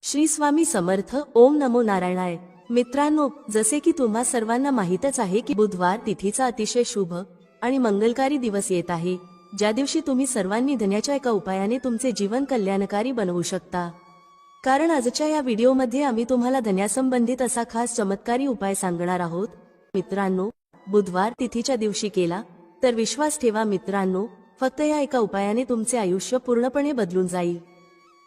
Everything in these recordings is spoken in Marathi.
श्री स्वामी समर्थ. ओम नमो नारायणाय. मित्रांनो, जसे की तुम्हा सर्वांना माहीतच आहे की बुधवार तिथीचा अतिशय शुभ आणि मंगलकारी दिवस येत आहे, ज्या दिवशी तुम्ही सर्वांनी धन्याच्या एका उपायाने तुमचे जीवन कल्याणकारी बनवू शकता. कारण आजच्या या व्हिडिओमध्ये आम्ही तुम्हाला धन्यासंबंधित असा खास चमत्कारी उपाय सांगणार आहोत. मित्रांनो, बुधवार तिथीच्या दिवशी केला तर विश्वास ठेवा मित्रांनो, फक्त या एका उपायाने तुमचे आयुष्य पूर्णपणे बदलून जाईल.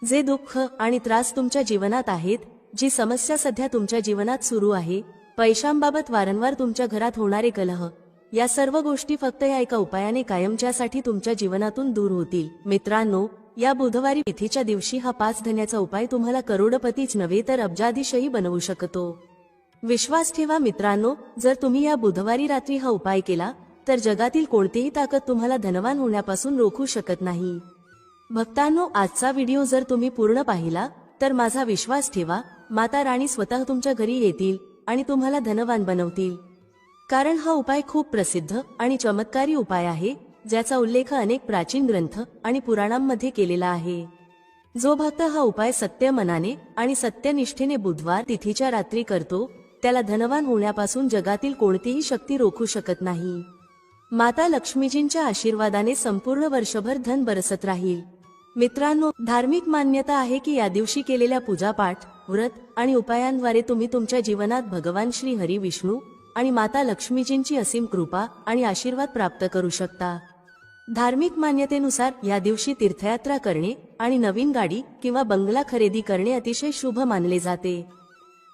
जे दुःख आणि त्रास तुमच्या जीवनात आहेत, जी समस्या सध्या तुमच्या जीवनात सुरू आहे, पैशांबाबत वारंवार तुमच्या घरात होणारे कलह, या सर्व गोष्टी फक्त या एका उपायाने कायमच्यासाठी तुमच्या जीवनातून दूर होतील. मित्रांनो, या बुधवारी तिथीच्या दिवशी हा 5 धन्याचा उपाय तुम्हाला करोडपतीच नव्हे तर अब्जाधीशही बनवू शकतो. विश्वास ठेवा मित्रांनो, जर तुम्ही या बुधवारी रात्री हा उपाय केला तर जगातील कोणतीही ताकद तुम्हाला धनवान होण्यापासून रोखू शकत नाही. भक्तांनो, आजचा व्हिडिओ जर तुम्ही पूर्ण पाहिला तर माझा विश्वास ठेवा, माता राणी स्वतः तुमच्या घरी येतील आणि तुम्हाला धनवान बनवतील. कारण हा उपाय खूप प्रसिद्ध आणि चमत्कारी उपाय आहे, ज्याचा उल्लेख अनेक प्राचीन ग्रंथ आणि पुराणांमध्ये केलेला आहे. जो भक्त हा उपाय सत्य मनाने आणि सत्यनिष्ठेने बुधवार तिथीच्या रात्री करतो, त्याला धनवान होण्यापासून जगातील कोणतीही शक्ती रोखू शकत नाही. माता लक्ष्मीजींच्या आशीर्वादाने संपूर्ण वर्षभर धन बरसत राहील. मित्रांनो, धार्मिक मान्यता आहे की या दिवशी केलेल्या पूजापाठ, व्रत आणि उपायांद्वारे तुम्ही तुमच्या जीवनात भगवान श्री हरी विष्णू आणि माता लक्ष्मीजींची असीम कृपा आणि आशीर्वाद प्राप्त करू शकता. धार्मिक मान्यतेनुसार या दिवशी तीर्थयात्रा करणे आणि नवीन गाडी किंवा बंगला खरेदी करणे अतिशय शुभ मानले जाते.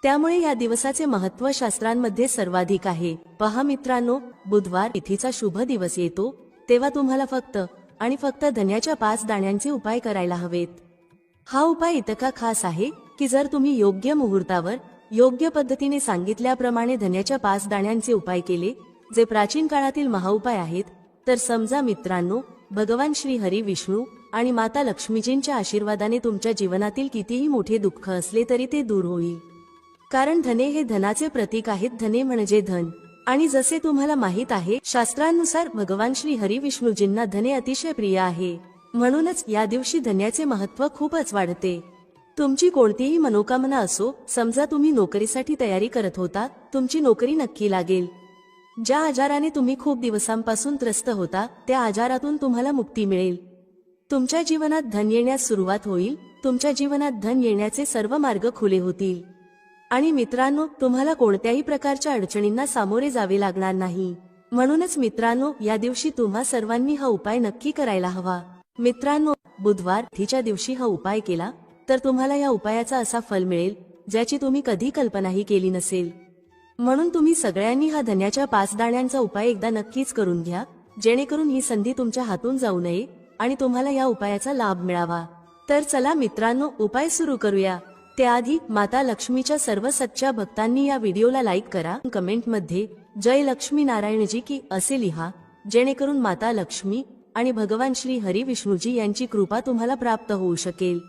त्यामुळे या दिवसाचे महत्त्व शास्त्रांमध्ये सर्वाधिक आहे. पहा मित्रांनो, बुधवार तिथीचा शुभ दिवस येतो तेव्हा तुम्हाला फक्त आणि फक्त धन्याच्या 5 दाण्यांचे उपाय करायला हवेत. हा उपाय इतका खास आहे की जर तुम्ही योग्य मुहूर्तावर योग्य पद्धतीने सांगितल्याप्रमाणे धन्याच्या 5 दाण्यांचे उपाय केले, जे प्राचीन काळातील महाउपाय आहेत, तर समजा मित्रांनो, भगवान श्री हरी विष्णू आणि माता लक्ष्मीजींच्या आशीर्वादाने तुमच्या जीवनातील कितीही मोठे दुःख असले तरी ते दूर होईल. कारण धने हे धनाचे प्रतीक आहेत. धने म्हणजे धन. आणि जसे तुम्हाला माहित आहे, शास्त्रानुसार भगवान श्री हरी विष्णूजींना धने अतिशय प्रिय आहे. म्हणूनच या दिवशी धन्याचे महत्त्व खूपच वाढते. तुमची कोणतीही मनोकामना असो, समजा तुम्ही नोकरीसाठी तयारी करत होता, तुमची नोकरी नक्की लागेल. ज्या आजाराने तुम्ही खूप दिवसांपासून त्रस्त होता, त्या आजारातून तुम्हाला मुक्ती मिळेल. तुमच्या जीवनात धन येण्यास सुरुवात होईल. तुमच्या जीवनात धन येण्याचे सर्व मार्ग खुले होतील. आणि मित्रांनो, तुम्हाला कोणत्याही प्रकारच्या अडचणींना सामोरे जावे लागणार नाही. म्हणूनच मित्रांनो, या दिवशी तुम्हा सर्वांनी हा उपाय नक्की करायला हवा. मित्रांनो, बुधवार तिथीच्या दिवशी हा उपाय केला तर तुम्हाला या उपायाचा असा फल मिळेल ज्याची तुम्ही कधी कल्पनाही केली नसेल. म्हणून तुम्ही सगळ्यांनी हा धन्याच्या 5 दाण्यांचा उपाय एकदा नक्कीच करून घ्या, जेणेकरून ही संधी तुमच्या हातून जाऊ नये आणि तुम्हाला या उपायाचा लाभ मिळावा. तर चला मित्रांनो, उपाय सुरू करूया. त्याआधी माता लक्ष्मीच्या सर्व सच्च्या भक्तांनी या व्हिडिओला लाईक करा. कमेंटमध्ये जय लक्ष्मी नारायणजी की असे लिहा, जेणेकरून माता लक्ष्मी आणि भगवान श्री हरी विष्णूजी यांची कृपा तुम्हाला प्राप्त होऊ शकेल.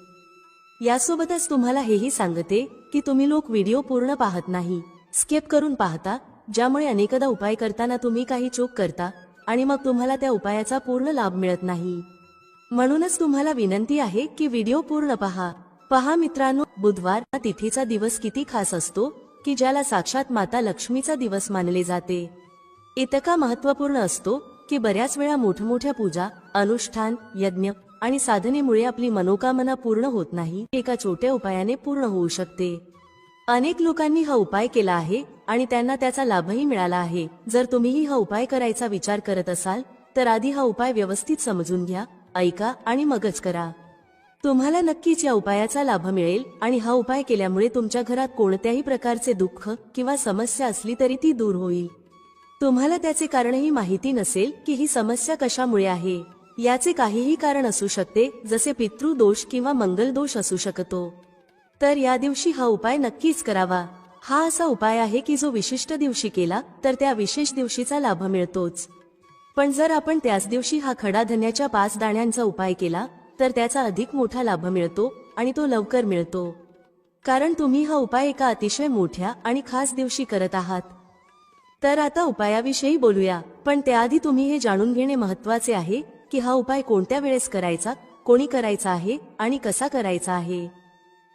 यासोबतच तुम्हाला हेही सांगते की तुम्ही लोक व्हिडिओ पूर्ण पाहत नाही, स्किप करून पाहता, ज्यामुळे अनेकदा उपाय करताना तुम्ही काही चूक करता आणि मग तुम्हाला त्या उपायाचा पूर्ण लाभ मिळत नाही. म्हणूनच तुम्हाला विनंती आहे की व्हिडिओ पूर्ण पहा. पहा मित्रांनो, बुधवार हा तिथीचा दिवस किती खास असतो की ज्याला साक्षात माता लक्ष्मीचा दिवस मानले जाते. इतका महत्त्वपूर्ण असतो की बऱ्याच वेळा मोठमोठ्या पूजा, अनुष्ठान, यज्ञ आणि साधनेमुळे आपली मनोकामना पूर्ण होत नाही, एका छोट्या उपायाने पूर्ण होऊ शकते. अनेक लोकांनी हा उपाय केला आहे आणि त्यांना त्याचा लाभही मिळाला आहे. जर तुम्हीही हा उपाय करायचा विचार करत असाल तर आधी हा उपाय व्यवस्थित समजून घ्या, ऐका आणि मगच करा. तुम्हाला नक्कीच या उपायाचा लाभ मिळेल आणि हा उपाय केल्यामुळे तुमच्या घरात कोणत्याही प्रकारचे दुःख किंवा समस्या असली तरी ती दूर होईल. तुम्हाला त्याचे कारणही माहिती नसेल की ही समस्या कशामुळे आहे. याचे काहीही कारण असू शकते, जसे पितृदोष किंवा मंगल दोष असू शकतो. तर या दिवशी हा उपाय नक्कीच करावा. हा असा उपाय आहे की जो विशिष्ट दिवशी केला तर त्या विशेष दिवशीचा लाभ मिळतोच. पण जर आपण त्याच दिवशी हा खडा धन्याच्या 5 दाण्यांचा उपाय केला तर त्याचा अधिक मोठा लाभ मिळतो आणि तो लवकर मिळतो. कारण तुम्ही हा उपाय एका अतिशय मोठ्या आणि खास दिवशी करत आहात. तर आता उपायाविषयी बोलूया, पण त्याआधी तुम्ही हे जाणून घेणे महत्त्वाचे आहे की हा उपाय कोणत्या वेळेस करायचा, कोणी करायचा आहे आणि कसा करायचा आहे.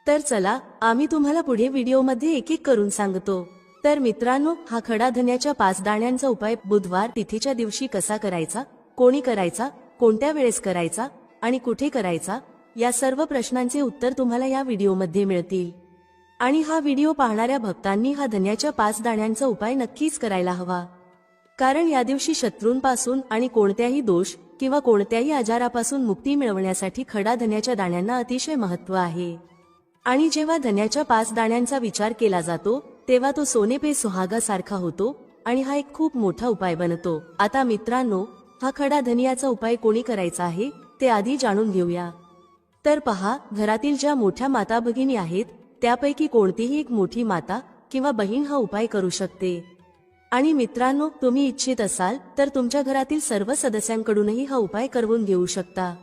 तर चला आम्ही तुम्हाला पुढे व्हिडिओमध्ये एक एक करून सांगतो। तर मित्रांनो, हा खडा धन्याच्या 5 दाण्यांचा उपाय बुधवार तिथीच्या दिवशी कसा करायचा, कोणी करायचा, कोणत्या वेळेस करायचा आणि कुठे करायचा, या सर्व प्रश्नांचे उत्तर तुम्हाला या व्हिडिओमध्ये मिळतील। आणि हा व्हिडिओ पाहणाऱ्या भक्तांनी हा धन्याच्या 5 दाण्यांचा उपाय नक्कीच करायला हवा, कारण या दिवशी शत्रूंपासून आणि कोणत्याही दोष किंवा कोणत्याही आजारापासून मुक्ती मिळवण्यासाठी खडा धन्याच्या दाण्यांना अतिशय महत्त्व आहे। आणि जेव्हा धन्याच्या 5 दाण्यांचा विचार केला जातो तेव्हा तो सोने पे सुहागा सारखा होतो आणि हा एक खूप मोठा उपाय बनतो। आता मित्रांनो, हा खडा धनियाचा उपाय कोणी करायचा आहे ते आधी जाणून घेऊया। तर पहा, घरातील ज्या मोठ्या माता भगिनी आहेत त्यापैकी कोणतीही एक मोठी माता किंवा बहीण हा उपाय करू शकते। आणि मित्रांनो, तुम्ही इच्छित असाल तर तुमच्या घरातील सर्व सदस्यांकडूनही हा उपाय करवून घेऊ शकता।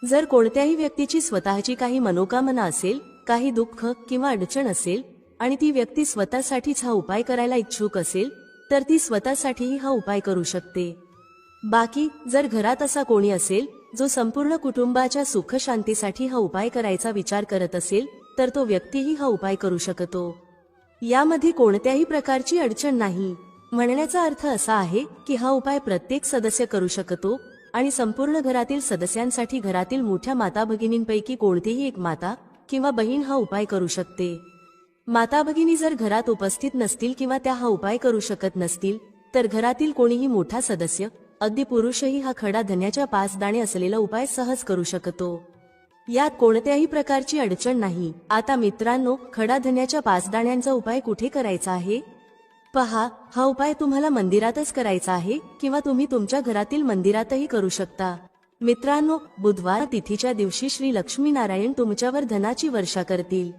जर कोणत्याही व्यक्तीची स्वतःची काही मनोकामना असेल, काही दुःख किंवा अडचण असेल आणि ती व्यक्ती स्वतःसाठीच हा उपाय करायला इच्छुक असेल तर ती स्वतःसाठीही हा उपाय करू शकते। बाकी जर घरात असा कोणी असेल जो संपूर्ण कुटुंबाच्या सुख शांतीसाठी हा उपाय करायचा विचार करत असेल तर तो व्यक्तीही हा उपाय करू शकतो। यामध्ये कोणत्याही प्रकारची अडचण नाही। म्हणण्याचा अर्थ असा आहे की हा उपाय प्रत्येक सदस्य करू शकतो आणि संपूर्ण घरातील सदस्यांसाठी घरातील मोठ्या माता भगिनींपैकी कोणतीही एक माता किंवा बहीण हा उपाय करू शकते। माता भगिनी जर घरात उपस्थित नसतील किंवा त्या हा उपाय करू शकत नसतील तर घरातील कोणीही मोठा सदस्य, अगदी पुरुषही हा खडा धन्याच्या 5 दाणे असलेला उपाय सहज करू शकतो। यात कोणत्याही प्रकारची अडचण नाही। आता मित्रांनो, खडा धन्याच्या 5 दाण्यांचा उपाय कुठे करायचा आहे? पहा, हा उपाय तुम्हाला मंदिरातच करायचा आहे किंवा तुम्ही तुमच्या घरातील मंदिरातही करू शकता। मित्रांनो, बुधवार तिथीच्या दिवशी श्री लक्ष्मी नारायण तुमच्यावर धनाची वर्षा करतील।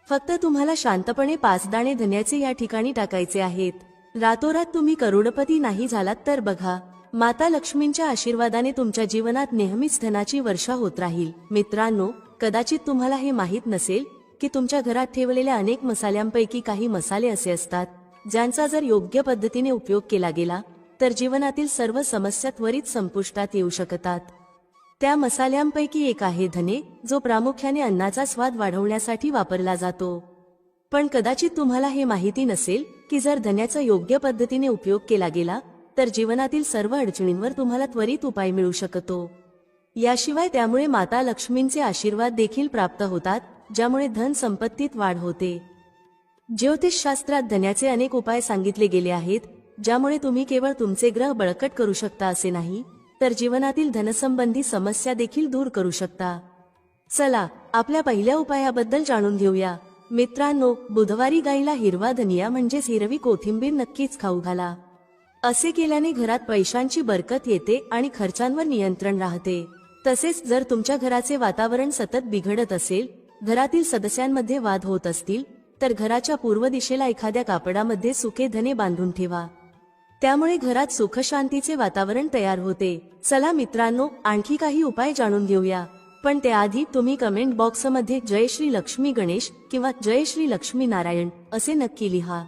फक्त तुम्हाला शांतपणे 5 दाणे धन्याचे या ठिकाणी टाकायचे आहेत। रातोरात तुम्ही करोडपती नाही झालात तर बघा, माता लक्ष्मींच्या आशीर्वादाने तुमच्या जीवनात नेहमीच धनाची वर्षा होत राहील। मित्रांनो, कदाचित तुम्हाला हे माहीत नसेल की तुमच्या घरात ठेवलेल्या अनेक मसाल्यांपैकी काही मसाले असे असतात ज्यांचा जर योग्य पद्धतीने उपयोग केला गेला तर जीवनातील सर्व समस्या त्वरित संपुष्टात येऊ शकतात। त्या मसाल्यांपैकी एक आहे धने, जो प्रामुख्याने अन्नाचा स्वाद वाढवण्यासाठी वापरला जातो। पण कदाचित तुम्हाला हे माहिती नसेल की जर धन्याचा योग्य पद्धतीने उपयोग केला गेला तर जीवनातील सर्व अडचणींवर तुम्हाला त्वरित उपाय मिळू शकतो। याशिवाय त्यामुळे माता लक्ष्मींचे आशीर्वाद देखील प्राप्त होतात, ज्यामुळे धन संपत्तीत वाढ होते। ज्योतिषशास्त्रात धन्याचे अनेक उपाय सांगितले गेले आहेत, ज्यामुळे तुम्ही केवळ तुमचे ग्रह बळकट करू शकता असे नाही, तर जीवनातील धनसंबंधी समस्या देखील दूर करू शकता। चला आपल्या पहिल्या उपायाबद्दल जाणून घेऊया। मित्रांनो, बुधवारी गाईला हिरवा धनिया म्हणजेच हिरवी कोथिंबीर नक्कीच खाऊ घाला। असे केल्याने घरात पैशांची बरकत येते आणि खर्चांवर नियंत्रण राहते। तसेच जर तुमच्या घराचे वातावरण सतत बिघडत असेल, घरातील सदस्यांमध्ये वाद होत असतील तर घराच्या पूर्व दिशेला एखाद्या कापडामध्ये सुके धने बांधून ठेवा। त्यामुळे घरात सुख शांतीचे वातावरण तयार होते। चला मित्रांनो, आणखी काही उपाय जाणून घेऊया, पण त्याआधी तुम्ही कमेंट बॉक्समध्ये जय श्री लक्ष्मी गणेश किंवा जय श्री लक्ष्मी नारायण असे नक्की लिहा।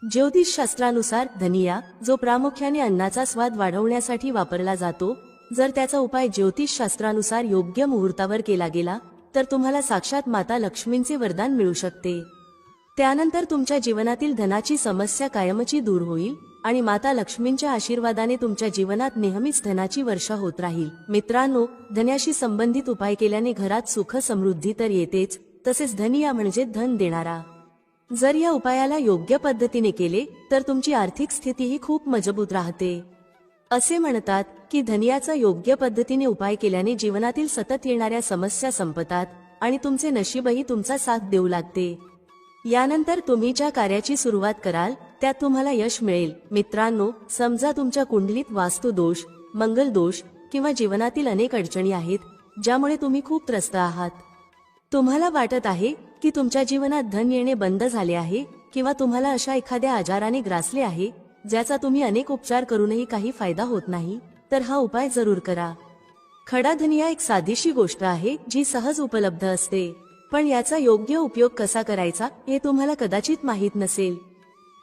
ज्योतिषशास्त्रानुसार धनिया, जो प्रामुख्याने अन्नाचा स्वाद वाढवण्यासाठी वापरला जातो, जर त्याचा उपाय ज्योतिषशास्त्रानुसार योग्य मुहूर्तावर केला गेला तर तुम्हाला साक्षात माता लक्ष्मींचे वरदान मिळू शकते। त्यानंतर तुमच्या जीवनातील धनाची समस्या कायमची दूर होईल आणि माता लक्ष्मींच्या आशीर्वादाने तुमच्या जीवनात नेहमीच धनाची वर्षा होत राहील। मित्रांनो, धन्याशी संबंधित उपाय केल्याने घरात सुख समृद्धी तर येतेच, तसेच धनिया म्हणजे धन देणारा। जर या उपायाला योग्य पद्धतीने केले तर तुमची आर्थिक स्थितीही खूप मजबूत राहते। असे म्हणतात की धनियाचा योग्य पद्धतीने उपाय केल्याने जीवनातील सतत येणाऱ्या समस्या संपतात आणि तुमचे नशीबही तुमचा साथ देऊ लागते। यानंतर तुम्ही ज्या कार्याची सुरुवात कराल त्यात तुम्हाला यश मिळेल। मित्रांनो, समजा तुमच्या कुंडलीत वास्तु दोष, मंगल दोष किंवा जीवनातील अनेक अडचणी आहेत ज्यामुळे तुम्ही खूप त्रस्त आहात। तुम्हाला वाटत आहे की तुमच्या जीवनात धन येणे बंद झाले आहे किंवा तुम्हाला अशा एखाद्या आजाराने ग्रासले आहे ज्याचा तुम्ही अनेक उपचार करूनही काही फायदा होत नाही, तर हा उपाय जरूर करा। खडा धनिया एक साधीशी गोष्ट आहे जी सहज उपलब्ध असते, पण याचा योग्य उपयोग कसा करायचा हे तुम्हाला कदाचित माहीत नसेल।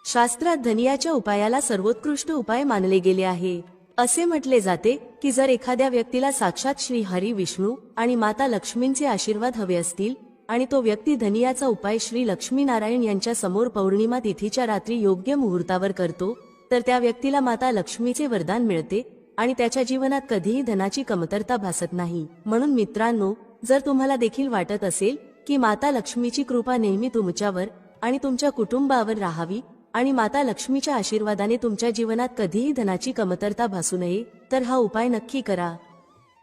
शास्त्रात धनियाच्या उपायाला सर्वोत्कृष्ट उपाय मानले गेले आहे। असे म्हटले जाते की जर एखाद्या व्यक्तीला साक्षात श्री हरी विष्णू आणि माता लक्ष्मींचे आशीर्वाद हवे असतील आणि तो व्यक्ती धनियाचा उपाय श्री लक्ष्मीनारायण यांच्या समोर पौर्णिमा तिथीच्या रात्री योग्य मुहूर्तावर करतो तर त्या व्यक्तीला माता लक्ष्मीचे वरदान मिळते आणि त्याच्या जीवनात कधीही धनाची कमतरता भासत नाही. म्हणून मित्रांनो, जर तुम्हाला देखील वाटत असेल की माता लक्ष्मीची कृपा नेहमी तुमच्यावर आणि तुमच्या कुटुंबावर राहावी आणि माता लक्ष्मीच्या आशीर्वादाने तुमच्या जीवनात कधीही धनाची कमतरता भासू नये, तर हा उपाय नक्की करा.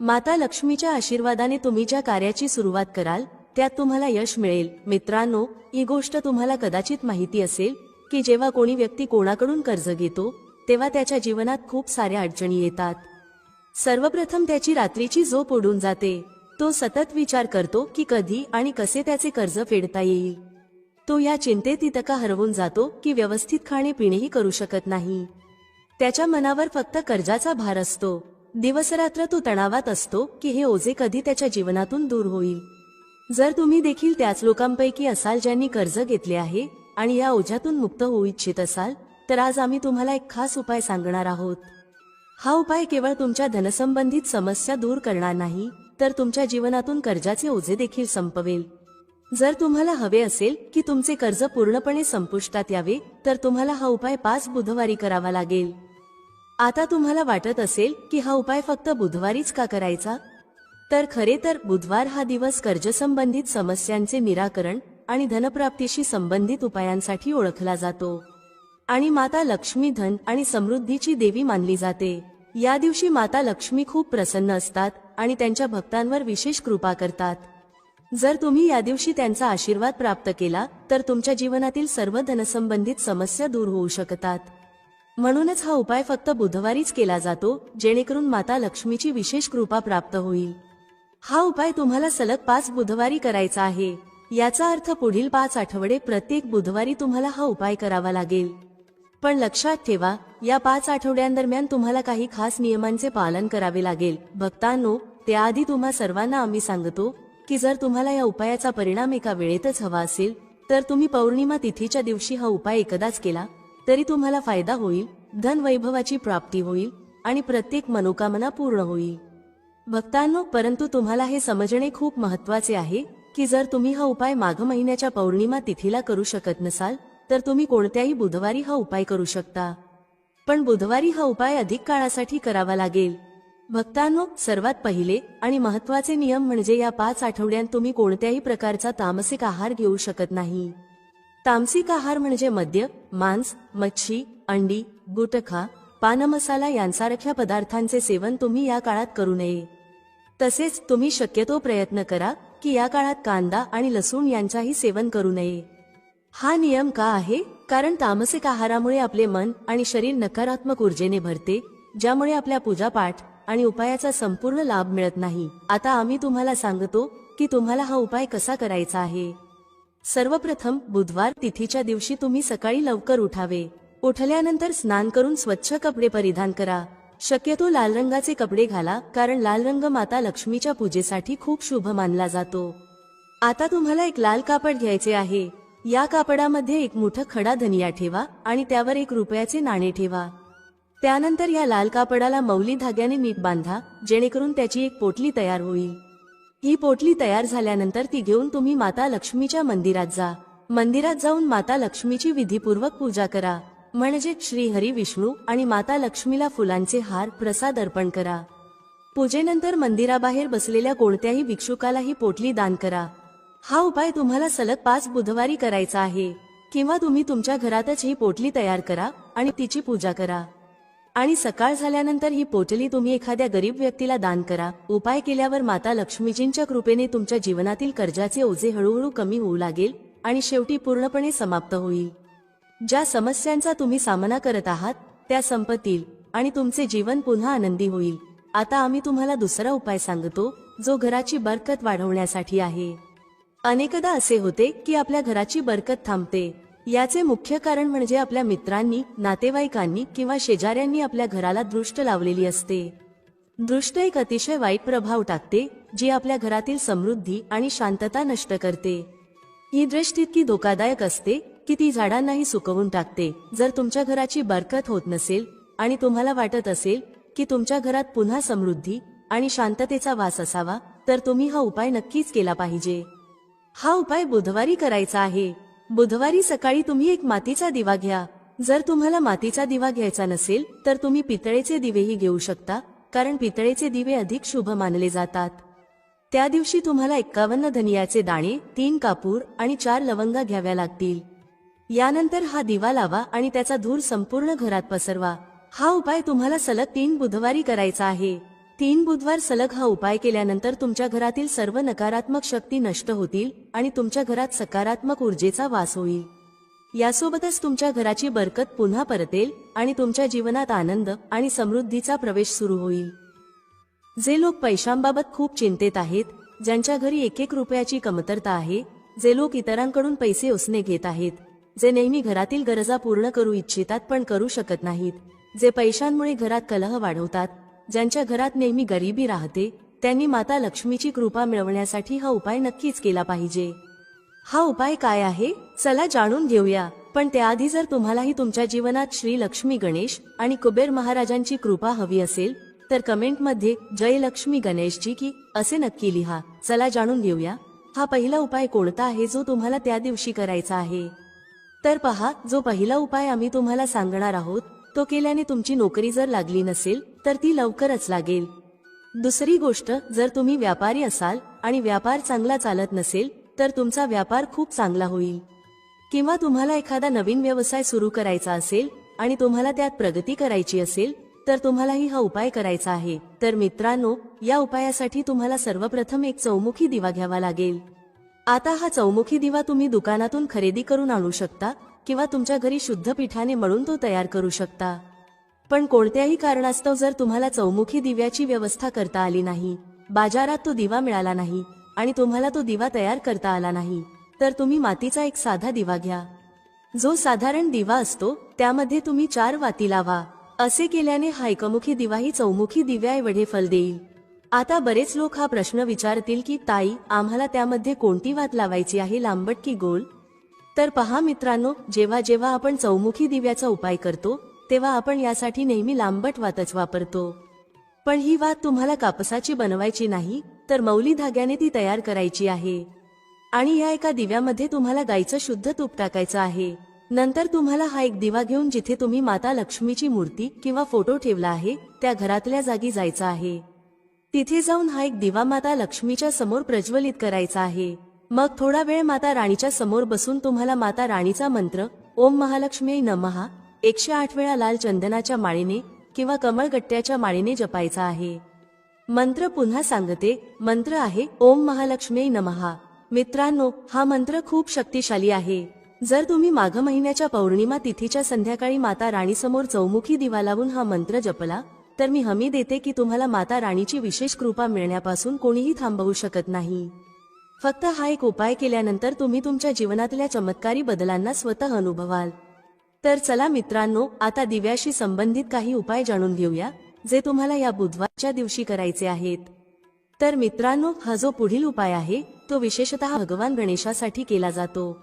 माता लक्ष्मीच्या आशीर्वादाने तुम्ही ज्या कार्याची सुरुवात कराल त्यात तुम्हाला यश मिळेल. मित्रांनो, ही गोष्ट तुम्हाला कदाचित माहिती असेल की जेव्हा कोणी व्यक्ती कोणाकडून कर्ज घेतो तेव्हा त्याच्या जीवनात खूप साऱ्या अडचणी येतात. सर्वप्रथम त्याची रात्रीची झोप उडून जाते. तो सतत विचार करतो की कधी आणि कसे त्याचे कर्ज फेडता येईल. तो या चिंतेत इतका हरवून जातो की व्यवस्थित खाणे पिणेही करू शकत नाही. त्याच्या मनावर फक्त कर्जाचा भार असतो. दिवसरात्र तो तणावात असतो की हे ओझे कधी त्याच्या जीवनातून दूर होईल. जर तुम्ही देखील त्याच लोकांपैकी असाल ज्यांनी कर्ज घेतले आहे आणि या ओझ्यातून मुक्त होऊ इच्छित असाल, तर आज आम्ही तुम्हाला एक खास उपाय सांगणार आहोत. हा उपाय केवळ तुमच्या धनसंबंधित समस्या दूर करणार नाही, तर तुमच्या जीवनातून कर्जाचे ओझे देखील संपवेल. जर तुम्हाला हवे असेल की तुमचे कर्ज पूर्णपणे संपुष्टात यावे, तर तुम्हाला हा उपाय 5 बुधवारी करावा लागेल. आता तुम्हाला वाटत असेल की हा उपाय फक्त बुधवारीच का करायचा? तर खरे तर बुधवार हा दिवस कर्जसंबंधित समस्यांचे निराकरण आणि धनप्राप्तीशी संबंधित उपायांसाठी ओळखला जातो आणि माता लक्ष्मी धन आणि समृद्धीची देवी मानली जाते. या दिवशी माता लक्ष्मी खूप प्रसन्न असतात आणि त्यांच्या भक्तांवर विशेष कृपा करतात. जर तुम्ही या दिवशी त्यांचा आशीर्वाद प्राप्त केला तर तुमच्या जीवनातील सर्व धनसंबंधित समस्या दूर होऊ शकतात. म्हणूनच हा उपाय फक्त बुधवारीच केला जातो, जेणेकरून माता लक्ष्मीची विशेष कृपा प्राप्त होईल. हा उपाय तुम्हाला सलग 5 बुधवारी करायचा आहे. याचा अर्थ पुढील 5 आठवडे प्रत्येक बुधवारी तुम्हाला हा उपाय करावा लागेल. पण लक्षात ठेवा, या 5 आठवड्यांदरम्यान तुम्हाला काही खास नियमांचे पालन करावे लागेल. भक्तांनो, त्याआधी तुम्हा सर्वांना आम्ही सांगतो की जर तुम्हाला या उपायाचा परिणाम एका वेळेतच हवा असेल, तर तुम्ही पौर्णिमा तिथीच्या दिवशी हा उपाय एकदाच केला तरी तुम्हाला फायदा होईल, धन वैभवाची प्राप्ती होईल आणि प्रत्येक मनोकामना पूर्ण होईल. भक्तांनो, परंतु तुम्हाला हे समजणे खूप महत्त्वाचे आहे की जर तुम्ही हा उपाय माघ महिन्याच्या पौर्णिमा तिथीला करू शकत नसाल, तर तुम्ही कोणत्याही बुधवारी हा उपाय करू शकता. पण बुधवारी हा उपाय अधिक काळासाठी करावा लागेल. भक्तांनो, सर्वात पहिले आणि महत्त्वाचे नियम म्हणजे या 5 आठवड्यांत तुम्ही कोणत्याही प्रकारचा तामसिक आहार घेऊ शकत नाही. तामसिक आहार म्हणजे मद्य, मांस, मच्छी, अंडी, गुटखा, पानमसाला यांसारख्या पदार्थांचे सेवन तुम्ही या काळात करू नये. तसेच तुम्ही शक्यतो प्रयत्न करा की या काळात कांदा आणि लसूण यांचाही सेवन करू नये. हा नियम का आहे? कारण तामसिक आहारामुळे आपले मन आणि शरीर नकारात्मक ऊर्जेने भरते, ज्यामुळे आपल्या पूजापाठ आणि उपायाचा संपूर्ण लाभ मिळत नाही. आता आम्ही तुम्हाला सांगतो की तुम्हाला हा उपाय कसा करायचा आहे. सर्वप्रथम बुधवार तिथीच्या दिवशी तुम्ही सकाळी लवकर उठावे. उठल्यानंतर स्नान करून स्वच्छ कपडे परिधान करा. शक्यतो लाल रंगाचे कपडे घाला, कारण लाल रंग माता लक्ष्मीच्या पूजेसाठी खूप शुभ मानला जातो. आता तुम्हाला एक लाल कापड घ्यायचे आहे. या कापडामध्ये एक मोठा खडा धनिया ठेवा आणि त्यावर 1 रुपयाचे नाणे ठेवा. त्यानंतर या लाल कापडाला मौली धाग्याने नीट बांधा, जेणेकरून त्याची एक पोटली तयार होईल. ही पोटली तयार झाल्यानंतर ती घेऊन तुम्ही माता लक्ष्मीच्या मंदिरात जा. मंदिरात जाऊन माता लक्ष्मीची विधीपूर्वक पूजा करा. म्हणजे श्री हरी विष्णू आणि माता लक्ष्मीला फुलांचे हार प्रसाद अर्पण करा. पूजेनंतर मंदिराबाहेर बसलेल्या कोणत्याही भिक्षुकाला ही पोटली दान करा. हा उपाय तुम्हाला सलग 5 बुधवारी करायचा आहे. किंवा तुम्ही तुमच्या घरातच ही पोटली तयार करा आणि तिची पूजा करा. आणि सकाळ झाल्यानंतर ही पोटली तुम्ही एखाद्या गरीब व्यक्तीला दान करा. उपाय केल्यावर माता लक्ष्मीजींच्या कृपेने तुमच्या जीवनातील कर्जाचे ओझे हळूहळू कमी होऊ लागेल आणि शेवटी पूर्णपणे समाप्त होईल. ज्या समस्यांचा तुम्ही सामना करत आहात त्या संपतील आणि तुमचे जीवन पुन्हा आनंदी होईल. आता आम्ही तुम्हाला दुसरा उपाय सांगतो, जो घराची बरकत वाढवण्यासाठी आहे. अनेकदा असे होते की आपल्या घराची बरकत थांबते. याचे मुख्य कारण म्हणजे आपल्या मित्रांनी, नातेवाईकांनी किंवा शेजाऱ्यांनी आपल्या घराला दृष्ट लावलेली असते. दृष्ट एक अतिशय वाईट प्रभाव टाकते, जी आपल्या घरातील समृद्धी आणि शांतता नष्ट करते. ही दृष्टी इतकी धोकादायक असते की ती झाडांनाही सुकवून टाकते. जर तुमच्या घराची बरकत होत नसेल आणि तुम्हाला वाटत असेल की तुमच्या घरात पुन्हा समृद्धी आणि शांततेचा वास असावा, तर तुम्ही हा उपाय नक्कीच केला पाहिजे. हा उपाय बुधवारी करायचा आहे. बुधवारी सकाळी तुम्ही एक मातीचा दिवा घ्या. जर तुम्हाला मातीचा दिवा घ्यायचा नसेल तर तुम्ही पितळेचे दिवेही घेऊ शकता, कारण पितळेचे दिवे अधिक शुभ मानले जातात. त्या दिवशी तुम्हाला 51 धनियाचे दाणे, 3 कापूर आणि 4 लवंगा घ्याव्या लागतील. यानंतर हा दिवा लावा आणि त्याचा धूर संपूर्ण घरात पसरवा. हा उपाय तुम्हाला सलग 3 बुधवारी करायचा आहे. 3 बुधवार सलग हा उपाय केल्यानंतर तुमच्या घरातील सर्व नकारात्मक शक्ती नष्ट होतील आणि तुमच्या घरात सकारात्मक ऊर्जेचा वास होईल. यासोबतच तुमच्या घराची बरकत पुन्हा परतेल आणि तुमच्या जीवनात आनंद आणि समृद्धीचा प्रवेश सुरू होईल. जे लोक पैशांबाबत खूप चिंतेत आहेत, ज्यांच्या घरी 1-1 रुपयाची कमतरता आहे, जे लोक इतरांकडून पैसे उसने घेत आहेत, जे नेहमी घरातील गरजा पूर्ण करू इच्छितात पण करू शकत नाहीत, जे पैशांमुळे घरात कलह वाढवतात, ज्यांच्या घरात नेहमी गरिबी राहते, त्यांनी माता लक्ष्मीची कृपा मिळवण्यासाठी हा उपाय नक्कीच केला पाहिजे. हा उपाय काय आहे चला जाणून घेऊया. पण त्याआधी जर तुम्हालाही तुमच्या जीवनात श्री लक्ष्मी गणेश आणि कुबेर महाराजांची कृपा हवी असेल तर कमेंटमध्ये जय लक्ष्मी गणेशजी की असे नक्की लिहा. चला जाणून घेऊया हा पहिला उपाय कोणता आहे जो तुम्हाला त्या दिवशी करायचा आहे. तर पहा, जो पहिला उपाय आम्ही तुम्हाला सांगणार आहोत तो केल्याने तुमची नोकरी जर लागली नसेल तर ती लवकरच लागेल. दुसरी गोष्ट, जर तुम्ही व्यापारी असाल आणि व्यापार चांगला चालत नसेल तर तुमचा व्यापार खूप चांगला होईल. किंवा तुम्हाला एखादा नवीन व्यवसाय सुरू करायचा असेल आणि तुम्हाला त्यात प्रगती करायची असेल तर तुम्हालाही हा उपाय करायचा आहे. तर मित्रांनो, या उपायासाठी तुम्हाला सर्वप्रथम एक चौमुखी दिवा घ्यावा लागेल. आता हा चौमुखी दिवा तुम्ही दुकानातून खरेदी करून आणू शकता किंवा तुमच्या घरी शुद्ध पिठाने मळून तो तयार करू शकता. पण कोणत्याही कारणास्तव जर तुम्हाला चौमुखी दिव्याची व्यवस्था करता आली नाही, बाजारात तो दिवा मिळाला नाही आणि तुम्हाला तो दिवा तयार करता आला नाही, तर तुम्ही मातीचा एक साधा दिवा घ्या. जो साधारण दिवा असतो त्यामध्ये तुम्ही 4 वाती लावा. असे केल्याने हा एकमुखी दिवाही चौमुखी दिव्याएवढे फल देईल. आता बरेच लोक हा प्रश्न विचारतील की ताई, आम्हाला त्यामध्ये कोणती वात लावायची आहे, लांबट की गोल? तर पहा मित्रांनो, जेव्हा जेव्हा आपण चौमुखी दिव्याचा उपाय करतो तेव्हा आपण यासाठी नेहमी लांबट वातच वापरतो. पण ही वात तुम्हाला कापसाची बनवायची नाही, तर मौली धाग्याने ती तयार करायची आहे. आणि या एका दिव्यामध्ये तुम्हाला गाईचं शुद्ध तूप टाकायचं आहे. नंतर तुम्हाला हा एक दिवा घेऊन जिथे तुम्ही माता लक्ष्मीची मूर्ती किंवा फोटो ठेवला आहे त्या घरातल्या जागी जायचं आहे. तिथे जाऊन हा एक दिवा माता लक्ष्मीच्या समोर प्रज्वलित करायचा आहे. मग थोडा वेळ माता राणीच्या समोर बसून तुम्हाला माता राणीचा मंत्र ओम महालक्ष्मी नमः 108 वेळा लाल चंदनाच्या माळेने किंवा कमळगट्ट्याच्या माळेने जपायचा आहे. मंत्र पुन्हा सांगते, मंत्र आहे ओम महालक्ष्मी नमः. मित्रांनो, हा मंत्र खूप शक्तिशाली आहे. जर तुम्ही माघ महिन्याच्या पौर्णिमा तिथीच्या संध्याकाळी माता राणीसमोर चौमुखी दिवा लावून हा मंत्र जपला तर मी हमी देते की तुम्हाला माता राणीची विशेष कृपा मिळण्यापासून कोणीही थांबवू शकत नाही. फक्त हा एक उपाय केल्यानंतर तुम्ही तुमच्या जीवनातल्या चमत्कारी बदलांना स्वतः अनुभवाल. तर चला मित्रांनो, आता दिव्याशी संबंधित काही उपाय जाणून घेऊया जे तुम्हाला या बुधवारच्या दिवशी करायचे आहेत. तर मित्रांनो, हा जो पुढील उपाय आहे तो विशेषतः भगवान गणेशासाठी केला जातो.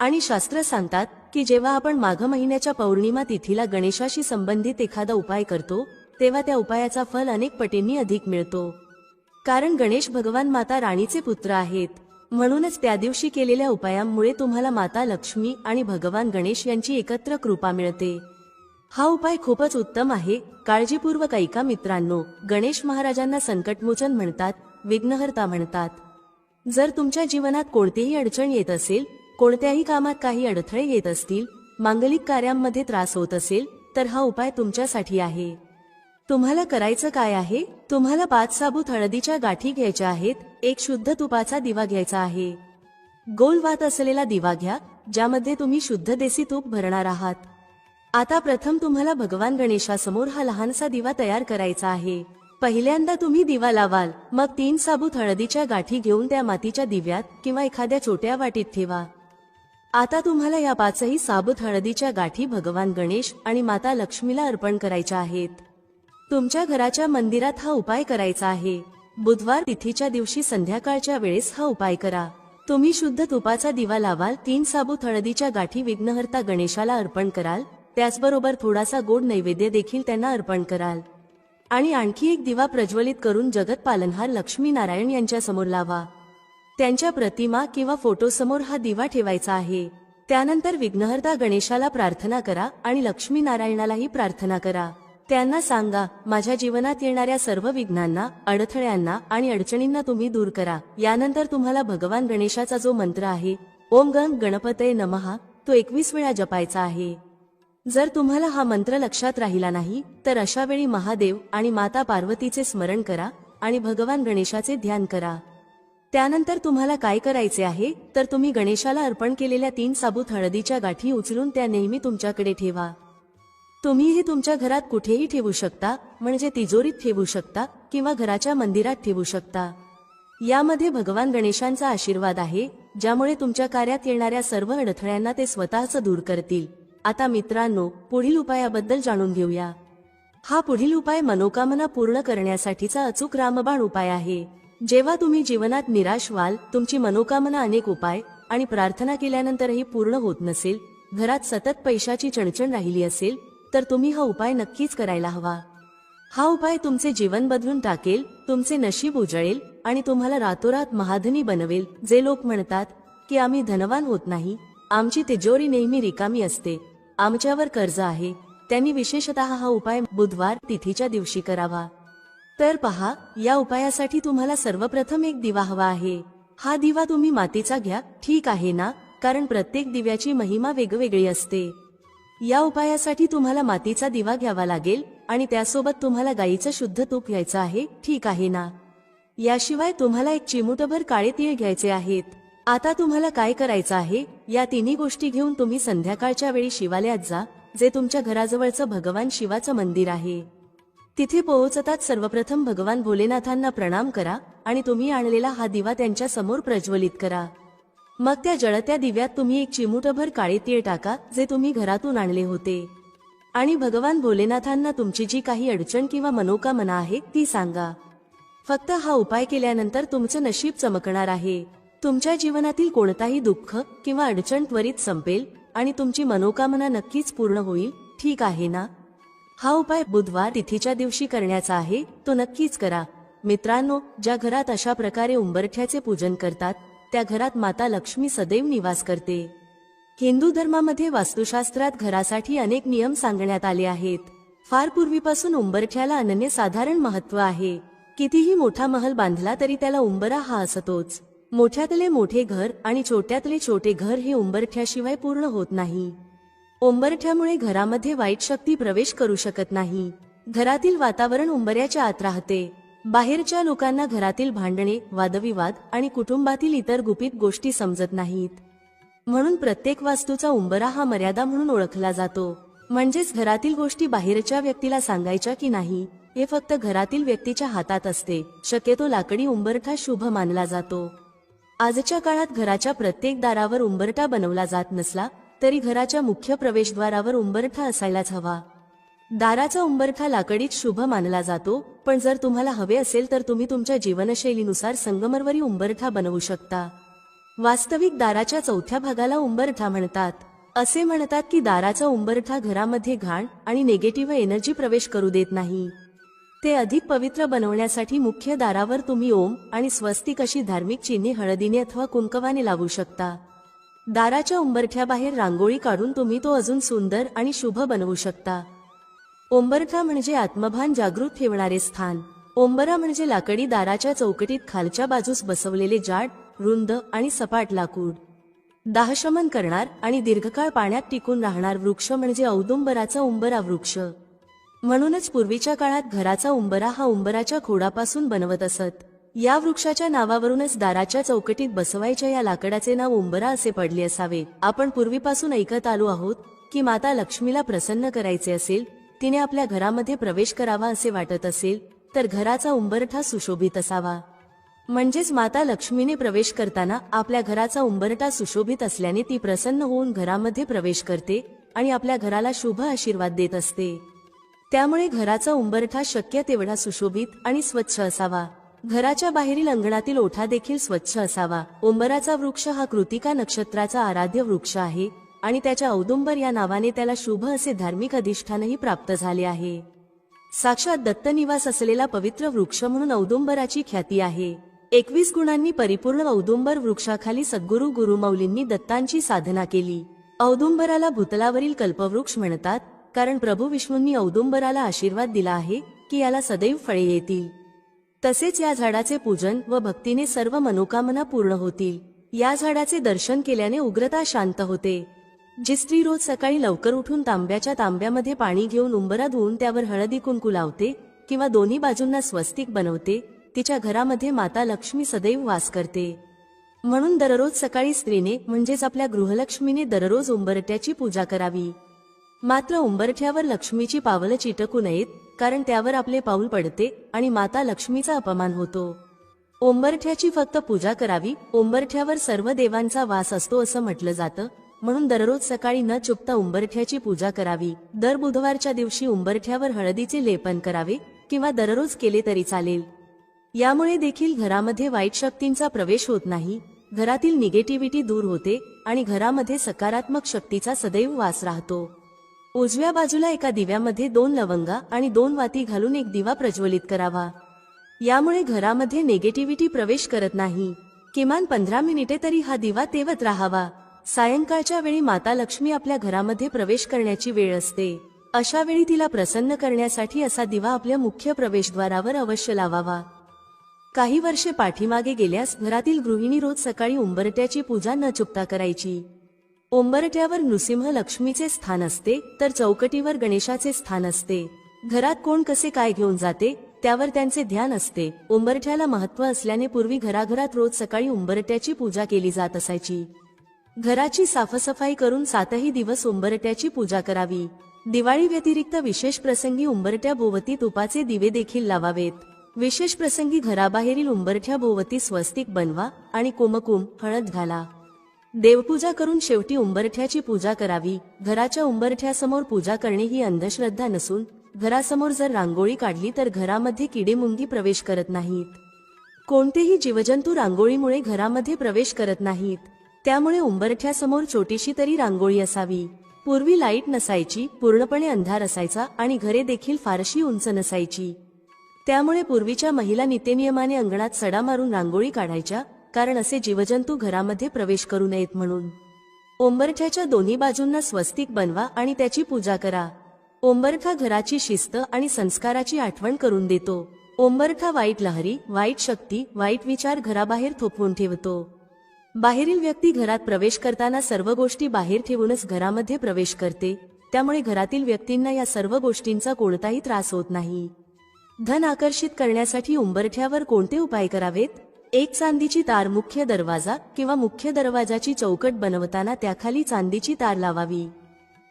आणि शास्त्र सांगतात की जेव्हा आपण माघ महिन्याच्या पौर्णिमा तिथीला गणेशाशी संबंधित एखादा उपाय करतो तेव्हा त्या उपायाचा फल अनेक पटींनी अधिक मिळतो. कारण गणेश भगवान माता राणीचे पुत्र आहेत. म्हणूनच त्या दिवशी केलेल्या उपायांमुळे तुम्हाला माता लक्ष्मी आणि भगवान गणेश यांची एकत्र कृपा मिळते. हा उपाय खूपच उत्तम आहे. काळजीपूर्वक ऐका मित्रांनो. गणेश महाराजांना संकटमोचन म्हणतात, विघ्नहर्ता म्हणतात. जर तुमच्या जीवनात कोणतीही अडचण येत असेल, कोणत्याही कामात काही अडथळे येत असतील, मांगलिक कार्यांमध्ये त्रास होत असेल तर हा उपाय तुमच्यासाठी आहे. तुम्हाला करायचं काय आहे, तुम्हाला 5 साबूत हळदीच्या गाठी घ्यायच्या आहेत. एक शुद्ध तुपाचा दिवा घ्यायचा आहे. गोल वात असलेला दिवा घ्या ज्यामध्ये तुम्ही शुद्ध देसी तूप भरणार आहात. आता प्रथम तुम्हाला भगवान गणेशासमोर हा लहानसा दिवा तयार करायचा आहे. पहिल्यांदा तुम्ही दिवा लावाल, मग 3 साबूत हळदीच्या गाठी घेऊन त्या मातीच्या दिव्यात किंवा एखाद्या छोट्या वाटीत ठेवा. आता तुम्हाला या 5ही साबूत हळदीच्या गाठी भगवान गणेश आणि माता लक्ष्मीला अर्पण करायच्या आहेत. तुमच्या घराच्या मंदिरात हा उपाय करायचा आहे. बुधवार तिथीच्या दिवशी संध्याकाळच्या वेळेस हा उपाय करा. तुम्ही शुद्ध तुपाचा दिवा लावाल, 3 साबूत हळदीच्या गाठी विघ्नहर्ता गणेशाला अर्पण कराल, त्याचबरोबर थोडासा गोड नैवेद्य देखील त्यांना अर्पण कराल आणि आणखी एक दिवा प्रज्वलित करून जगत पालनहार लक्ष्मी नारायण यांच्या समोर लावा. त्यांच्या प्रतिमा किंवा फोटोसमोर हा दिवा ठेवायचा आहे. त्यानंतर विघ्नहर्ता गणेशाला प्रार्थना करा आणि लक्ष्मी नारायणालाही प्रार्थना करा. त्यांना सांगा, माझ्या जीवनात येणाऱ्या सर्व विघ्नांना, अडथळ्यांना आणि अडचणींना तुम्ही दूर करा. यानंतर तुम्हाला भगवान गणेशाचा जो मंत्र आहे, ओम गण गणपतये नमः, तो 21 वेळा जपायचा आहे. जर तुम्हाला हा मंत्र लक्षात राहिला नाही तर अशा वेळी महादेव आणि माता पार्वतीचे स्मरण करा आणि भगवान गणेशाचे ध्यान करा. त्यानंतर तुम्हाला काय करायचे आहे तर तुम्ही गणेशाला अर्पण केलेल्या 3 साबूत हळदीच्या गाठी उचलून त्या नेहमी तुमच्याकडे ठेवा. तुम्ही हे तुमच्या घरात कुठेही ठेवू शकता, म्हणजे तिजोरीत ठेवू शकता किंवा घराच्या मंदिरात ठेवू शकता. यामध्ये भगवान गणेशांचा आशीर्वाद आहे, ज्यामुळे तुमच्या कार्यात येणाऱ्या सर्व अडथळ्यांना ते स्वतःच दूर करतील. आता मित्रांनो, पुढील उपायाबद्दल जाणून घेऊया. हा पुढील उपाय मनोकामना पूर्ण करण्यासाठीचा अचूक रामबाण उपाय आहे. जेव्हा तुम्ही जीवनात निराश व्हाल, तुमची मनोकामना अनेक उपाय आणि प्रार्थना केल्यानंतरही पूर्ण होत नसेल, घरात सतत पैशाची चणचण राहिली असेल, तर तुम्ही हा उपाय नक्कीच करायला हवा. हा उपाय तुमचे जीवन बदलून टाकेल, तुमचे नशीब उजळेल आणि तुम्हाला रातोरात महाधनी बनवेल. जे लोक म्हणतात की आम्ही धनवान होत नाही, आमची तिजोरी नेहमी रिकामी असते, आमच्यावर कर्ज आहे, त्यांनी विशेषतः हा उपाय बुधवार तिथीच्या दिवशी करावा. तर पहा, या उपायासाठी तुम्हाला सर्वप्रथम एक दिवा हवा आहे. हा दिवा तुम्ही मातीचा घ्या, ठीक आहे ना, कारण प्रत्येक दिव्याची महिमा वेगवेगळी असते. या उपायासाठी तुम्हाला मातीचा दिवा घ्यावा लागेल आणि त्यासोबत तुम्हाला गाईचं शुद्ध तूप घ्यायचं आहे, ठीक आहे ना. याशिवाय तुम्हाला एक चिमूटभर काळे तीळ घ्यायचे आहेत. आता तुम्हाला काय करायचं आहे, या तिन्ही गोष्टी घेऊन तुम्ही संध्याकाळच्या वेळी शिवालयात जा, जे तुमच्या घराजवळचं भगवान शिवाचं मंदिर आहे. तिथे पोहोचताच सर्वप्रथम भगवान भोलेनाथांना प्रणाम करा आणि तुम्ही आणलेला हा दिवा त्यांच्या समोर प्रज्वलित करा. मग त्या जळत्या दिव्यात तुम्ही एक चिमूटभर काळे तीळ टाका, जे तुम्ही घरातून आणले होते, आणि भगवान भोलेनाथांना तुमची जी काही अडचण किंवा मनोकामना आहे ती सांगा. फक्त हा उपाय केल्यानंतर तुमचं नशीब चमकणार आहे. तुमच्या जीवनातील कोणताही दुःख किंवा अडचण त्वरित संपेल आणि तुमची मनोकामना नक्कीच पूर्ण होईल, ठीक आहे ना. हा उपाय बुधवार तिथीच्या दिवशी करण्याचा आहे, तो नक्कीच करा. मित्रांनो, ज्या घरात अशा प्रकारे उंबरठ्याचे पूजन करतात त्या घरात माता लक्ष्मी सदैव निवास करते. हिंदू धर्मामध्ये वास्तुशास्त्रात घरासाठी अनेक नियम सांगण्यात आले आहेत. फार पूर्वीपासून उंबरठ्याला अनन्यसाधारण महत्त्व आहे. कितीही मोठा महल बांधला तरी त्याला उंबरा हा असतोच. मोठ्यातले मोठे घर आणि छोट्यातले छोटे घर हे उंबरठ्याशिवाय पूर्ण होत नाही. उंबरठ्यामुळे घरामध्ये वाईट शक्ती प्रवेश करू शकत नाही. घरातील वातावरण उंबऱ्याच्या आत राहते. बाहेरच्या लोकांना घरातील भांडणे, वादविवाद आणि कुटुंबातील इतर गुपित गोष्टी समजत नाहीत. म्हणून प्रत्येक वास्तूचा उंबरा हा मर्यादा म्हणून ओळखला जातो. म्हणजेच घरातील गोष्टी बाहेरच्या व्यक्तीला सांगायच्या की नाही हे फक्त घरातील व्यक्तीच्या हातात असते. शक्यतो लाकडी उंबरठा शुभ मानला जातो. आजच्या काळात घराच्या प्रत्येक दारावर उंबरठा बनवला जात नसला तरी घराच्या मुख्य प्रवेशद्वारावर उंबरठा असायलाच हवा. दाराचा उंबरठा लाकडीत शुभ मानला जातो, पण जर तुम्हाला हवे असेल तर तुम्ही तुमच्या जीवनशैलीनुसार संगमरवरी उंबरठा बनवू शकता. वास्तविक दाराच्या चौथ्या भागाला उंबरठा म्हणतात. असे म्हणतात की दाराचा उंबरठा घरामध्ये घाण आणि निगेटिव्ह एनर्जी प्रवेश करू देत नाही. ते अधिक पवित्र बनवण्यासाठी मुख्य दारावर तुम्ही ओम आणि स्वस्तिक अशी धार्मिक चिन्हे हळदीने अथवा कुंकवाने लावू शकता. दाराच्या उंबरठ्याबाहेर रांगोळी काढून तुम्ही तो अजून सुंदर आणि शुभ बनवू शकता. उंबरठा म्हणजे आत्मभान जागृत ठेवणारे स्थान. उंबरा म्हणजे लाकडी दाराच्या चौकटीत खालच्या बाजूस बसवलेले जाड, रुंद आणि सपाट लाकूड. दाहशमन करणार आणि दीर्घकाळ पाण्यात टिकून राहणार वृक्ष म्हणजे औदुंबराचा उंबरा वृक्ष. म्हणूनच पूर्वीच्या काळात घराचा उंबरा हा उंबराच्या खोडापासून बनवत असत. या वृक्षाच्या नावावरूनच दाराच्या चौकटीत बसवायच्या या लाकडाचे नाव उंबरा असे पडले असावे. आपण पूर्वीपासून ऐकत आलो आहोत की माता लक्ष्मीला प्रसन्न करायचे असेल, तिने आपल्या घरामध्ये प्रवेश करावा असे वाटत असेल तर घराचा उंबरठा सुशोभित असावा. म्हणजेच माता लक्ष्मीने प्रवेश करताना आपल्या घराचा उंबरठा सुशोभित असल्याने ती प्रसन्न होऊन घरामध्ये प्रवेश करते आणि आपल्या घराला शुभ आशीर्वाद देत असते. त्यामुळे घराचा उंबरठा शक्य तेवढा सुशोभित आणि स्वच्छ असावा. घराच्या बाहेरील अंगणातील ओठा देखील स्वच्छ असावा. उंबराचा वृक्ष हा कृतिका नक्षत्राचा आराध्य वृक्ष आहे आणि त्याच्या औदुंबर या नावाने त्याला शुभ असे धार्मिक अधिष्ठानही प्राप्त झाले आहे. साक्षात दत्त निवास असलेला पवित्र वृक्ष म्हणून औदुंबराची ख्याती आहे. 21 गुणांनी परिपूर्ण औदुंबर वृक्षाखाली सद्गुरू गुरुमौलींनी दत्तांची साधना केली. औदुंबराला भूतलावरील कल्पवृक्ष म्हणतात, कारण प्रभू विष्णूंनी औदुंबराला आशीर्वाद दिला आहे की याला सदैव फळे येतील. तसेच या झाडाचे पूजन व भक्तीने सर्व मनोकामना पूर्ण होतील. या झाडाचे दर्शन केल्याने उग्रता शांत होते. जी स्त्री रोज सकाळी लवकर उठून तांब्याच्या तांब्यामध्ये पाणी घेऊन उंबरा धुवून त्यावर हळदी कुंकू लावते किंवा दोन्ही बाजूंना स्वस्तिक बनवते, तिच्या घरामध्ये माता लक्ष्मी सदैव वास करते. म्हणून दररोज सकाळी स्त्रीने म्हणजेच आपल्या गृहलक्ष्मीने दररोज उंबरठ्याची पूजा करावी. मात्र उंबरठ्यावर लक्ष्मीची पावलं चिटकू नयेत, कारण त्यावर आपले पाऊल पडते आणि माता लक्ष्मीचा अपमान होतो. उंबरठ्याची फक्त पूजा करावी. उंबरठ्यावर सर्व देवांचा वास असतो असं म्हटलं जातं, म्हणून दररोज सकाळी न चुकता उंबरठ्याची पूजा करावी. दर बुधवारच्या दिवशी उंबरठ्यावर हळदीचे लेपन करावे किंवा दररोज केले तरी चालेल. यामुळे देखील घरामध्ये वाईट शक्तींचा प्रवेश होत नाही, घरातील निगेटिव्हिटी दूर होते आणि घरामध्ये सकारात्मक शक्तीचा सदैव वास राहतो. उजव्या बाजूला एका दिव्यामध्ये 2 लवंगा आणि 2 वाती घालून एक दिवा प्रज्वलित करावा. यामुळे घरामध्ये निगेटिव्हिटी प्रवेश करत नाही. किमान 15 मिनिटे तरी हा दिवा तेवत राहावा. सायंकाळच्या वेळी माता लक्ष्मी आपल्या घरामध्ये प्रवेश करण्याची वेळ असते. अशा वेळी तिला प्रसन्न करण्यासाठी असा दिवा आपल्या मुख्य प्रवेशद्वारावर अवश्य लावावा. काही वर्षे पाठीमागे गेल्यास घरातील गृहिणी रोज सकाळी उंबरठ्याची पूजा न चुकता करायची. उंबरठ्यावर नृसिंह लक्ष्मीचे स्थान असते, तर चौकटीवर गणेशाचे स्थान असते. घरात कोण कसे काय घेऊन जाते त्यावर त्यांचे ध्यान असते. उंबरठ्याला महत्त्व असल्याने पूर्वी घराघरात रोज सकाळी उंबरठ्याची पूजा केली जात असायची. घराची साफसफाई करून 7ही दिवस उंबरठ्याची पूजा करावी. दिवाळी व्यतिरिक्त विशेष प्रसंगी उंबरठ्या भोवती तुपाचे दिवे देखील लावावेत. विशेष प्रसंगी घराबाहेरील उंबरठ्या भोवती स्वस्तिक बनवा आणि कुमकुम हळद घाला. देवपूजा करून शेवटी उंबरठ्याची पूजा करावी. घराच्या उंबरठ्यासमोर पूजा करणे ही अंधश्रद्धा नसून घरासमोर जर रांगोळी काढली तर घरामध्ये किडेमुंगी प्रवेश करत नाहीत. कोणतेही जीवजंतू रांगोळीमुळे घरामध्ये प्रवेश करत नाहीत. त्यामुळे उंबरठ्यासमोर छोटीशी तरी रांगोळी असावी. पूर्वी लाईट नसायची, पूर्णपणे अंधार असायचा आणि घरे देखील फारशी उंच नसायची. त्यामुळे पूर्वीच्या महिला नित्यनियमाने अंगणात सडा मारून रांगोळी काढायच्या, कारण असे जीवजंतू घरामध्ये प्रवेश करू नयेत म्हणून. उंबरठ्याच्या दोन्ही बाजूंना स्वस्तिक बनवा आणि त्याची पूजा करा. उंबरठा घराची शिस्त आणि संस्काराची आठवण करून देतो. उंबरठा वाईट लहरी, वाईट शक्ती, वाईट विचार घराबाहेर थोपवून ठेवतो. बाहेरील व्यक्ती घरात प्रवेश करताना सर्व गोष्टी बाहेर ठेवूनच घरामध्ये प्रवेश करते. त्यामुळे घरातील व्यक्तींना या सर्व गोष्टींचा कोणताही त्रास होत नाही. धन आकर्षित करण्यासाठी उंबरठ्यावर कोणते उपाय करावेत? एक चांदीची तार मुख्य दरवाजा किंवा मुख्य दरवाजाची चौकट बनवताना त्याखाली चांदीची तार लावावी.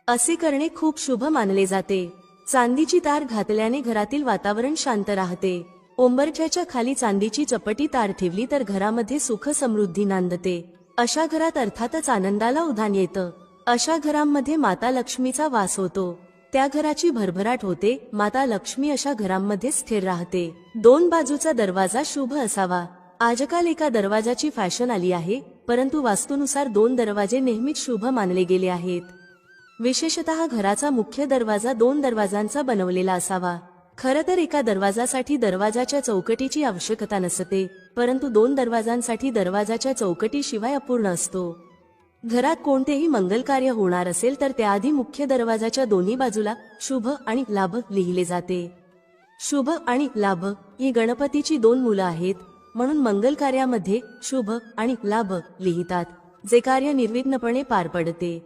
असे करणे खूप शुभ मानले जाते. चांदीची तार घातल्याने घरातील वातावरण शांत राहते. उंबरठ्याच्या खाली चांदीची चपटी तार ठेवली तर घरामध्ये सुख समृद्धी नांदते. अशा घरात अर्थातच आनंदाला उधाण येतं. अशा घरांमध्ये माता लक्ष्मीचा वास होतो. त्या घराची भरभराट होते. माता लक्ष्मी अशा घरांमध्ये स्थिर राहते. 2 बाजूचा दरवाजा शुभ असावा. आजकाल एका दरवाजाची फॅशन आली आहे, परंतु वास्तूनुसार 2 दरवाजे नेहमीच शुभ मानले गेले आहेत. विशेषतः घराचा मुख्य दरवाजा 2 दरवाजांचा बनवलेला असावा. खरं तर एका दरवाजासाठी दरवाजाच्या चौकटीची आवश्यकता नसते, परंतु 2 दरवाजांसाठी दरवाजाच्या चौकटीशिवाय अपूर्ण असतो. घरात कोणतेही मंगल कार्य होणार असेल तर त्याआधी मुख्य दरवाजाच्या दोन्ही बाजूला शुभ आणि लाभ लिहिले जाते. शुभ आणि लाभ ही गणपतीची 2 मुलं आहेत, म्हणून मंगल कार्यामध्ये शुभ आणि लाभ लिहितात, जे कार्य निर्विघ्नपणे पार पडते.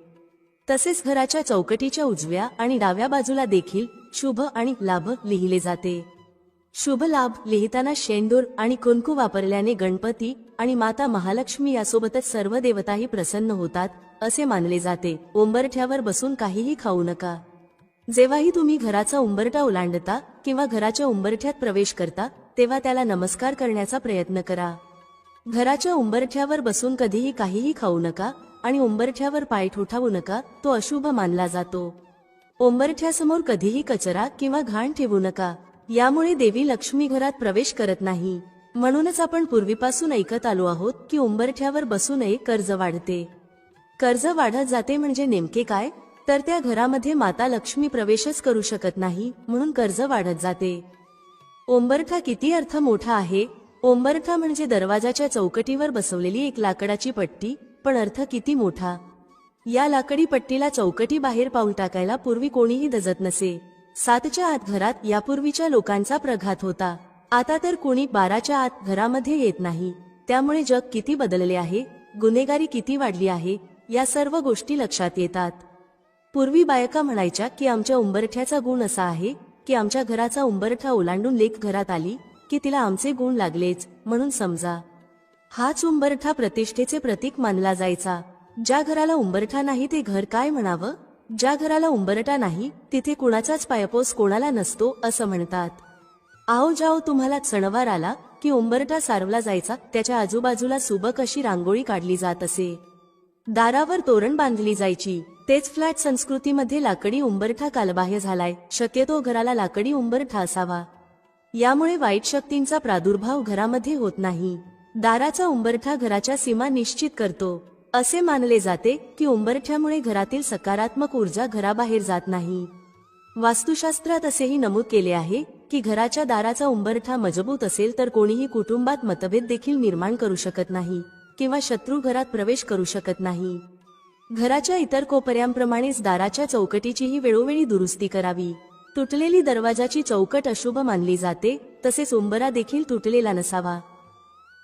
तसेच घराच्या चौकटीच्या उजव्या आणि डाव्या बाजूला देखील शुभ आणि लाभ लिहिले जाते. शुभ लाभ लिहिताना शेंदूर आणि कुंकू वापरल्याने गणपती आणि माता महालक्ष्मी यासोबतच सर्व देवताही प्रसन्न होतात असे मानले जाते. उंबरठ्यावर बसून काहीही खाऊ नका. जेव्हाही तुम्ही घराचा उंबरठा ओलांडता किंवा घराच्या उंबरठ्यात प्रवेश करता तेव्हा त्याला नमस्कार करण्याचा प्रयत्न करा. घराच्या उंबरठ्यावर बसून कधीही काहीही खाऊ नका आणि उंबरठ्यावर पाय ठोठावू नका, तो अशुभ मानला जातो. उंबरठ्यासमोर कधीही कचरा किंवा घाण ठेवू नका, यामुळे देवी लक्ष्मी घरात प्रवेश करत नाही. म्हणूनच आपण पूर्वीपासून ऐकत आलो आहोत की उंबरठ्यावर बसू नये, कर्ज वाढते. कर्ज वाढत जाते म्हणजे नेमके काय? तर त्या घरामध्ये माता लक्ष्मी प्रवेशच करू शकत नाही, म्हणून कर्ज वाढत जाते. उंबरठा किती अर्थ मोठा आहे. उंबरठा म्हणजे दरवाजाच्या चौकटीवर बसवलेली एक लाकडाची पट्टी, पण अर्थ किती मोठा. या लाकडी पट्टीला चौकटी बाहेर पाऊल टाकायला पूर्वी कोणीही दजत नसे. 7च्या आत घरात यापूर्वीच्या लोकांचा प्रघात होता. आता तर कोणी 12च्या आत घरामध्ये येत नाही. त्यामुळे जग किती बदलले आहे, गुन्हेगारी किती वाढली आहे, या सर्व गोष्टी लक्षात येतात. पूर्वी बायका म्हणायच्या की आमच्या उंबरठ्याचा गुण असा आहे की आमच्या घराचा उंबरठा ओलांडून लेक घरात आली की तिला आमचे गुण लागलेच म्हणून समजा. हाच उंबरठा प्रतिष्ठेचे प्रतीक मानला जायचा. ज्या घराला उंबरठा नाही ते घर काय म्हणावं. ज्या घराला उंबरठा नाही तिथे कुणाचाच पायपोस कोणाला नसतो असं म्हणतात. आओ जाओ तुम्हाला सणवार आला की उंबरठा सारवला जायचा. त्याच्या आजूबाजूला सुबक अशी रांगोळी काढली जात असे. दारावर तोरण बांधली जायची. तेच फ्लॅट संस्कृतीमध्ये लाकडी उंबरठा कालबाह्य झालाय. शक्यतो घराला लाकडी उंबरठा असावा. यामुळे वाईट शक्तींचा प्रादुर्भाव घरामध्ये होत नाही. दाराचा उंबरठा घराच्या सीमा निश्चित करतो. असे मानले जाते की उंबरठ्यामुळे घरातील सकारात्मक ऊर्जा घराबाहेर जात नाही. वास्तुशास्त्रात असेही नमूद केले आहे की घराच्या दाराचा उंबरठा मजबूत असेल तर कोणीही कुटुंबात मतभेद देखील निर्माण करू शकत नाही किंवा शत्रू घरात प्रवेश करू शकत नाही. घराच्या इतर कोपऱ्यांप्रमाणेच दाराच्या चौकटीचीही वेळोवेळी दुरुस्ती करावी. तुटलेली दरवाजाची चौकट अशुभ मानली जाते, तसेच उंबरा देखील तुटलेला नसावा.